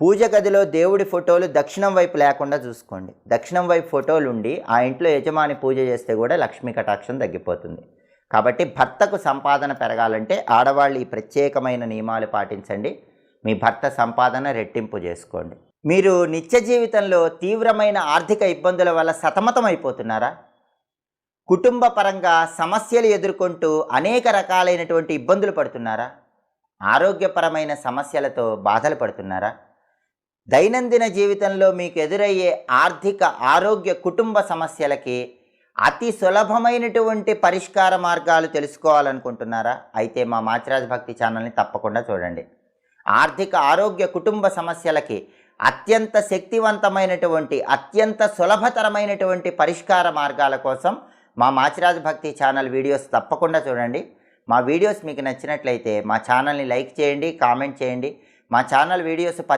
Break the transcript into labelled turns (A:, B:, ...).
A: పూజ గదిలో దేవుడి ఫోటోలు దక్షిణం వైపు లేకుండా చూసుకోండి. దక్షిణం వైపు ఫోటోలు ఉండి ఆ ఇంట్లో యజమాని పూజ చేస్తే కూడా లక్ష్మీ కటాక్షం తగ్గిపోతుంది. కాబట్టి భర్తకు సంపాదన పెరగాలంటే ఆడవాళ్ళు ఈ ప్రత్యేకమైన నియమాలు పాటించండి. మీ భర్త సంపాదన రెట్టింపు చేసుకోండి. మీరు నిత్య జీవితంలో తీవ్రమైన ఆర్థిక ఇబ్బందుల వల్ల సతమతం అయిపోతున్నారా? కుటుంబ పరంగా సమస్యలు ఎదుర్కొంటూ అనేక రకాలైనటువంటి ఇబ్బందులు పడుతున్నారా? ఆరోగ్యపరమైన సమస్యలతో బాధలు పడుతున్నారా? దైనందిన జీవితంలో మీకు ఎదురయ్యే ఆర్థిక, ఆరోగ్య, కుటుంబ సమస్యలకి అతి సులభమైనటువంటి పరిష్కార మార్గాలు తెలుసుకోవాలనుకుంటున్నారా? అయితే మా మాచిరాజు భక్తి ఛానల్ని తప్పకుండా చూడండి. ఆర్థిక, ఆరోగ్య, కుటుంబ సమస్యలకి అత్యంత శక్తివంతమైనటువంటి, అత్యంత సులభతరమైనటువంటి పరిష్కార మార్గాల కోసం మా మాచిరాజు భక్తి ఛానల్ వీడియోస్ తప్పకుండా చూడండి. మా వీడియోస్ మీకు నచ్చినట్లయితే మా ఛానల్ని లైక్ చేయండి, కామెంట్ చేయండి. మా ఛానల్ వీడియోస్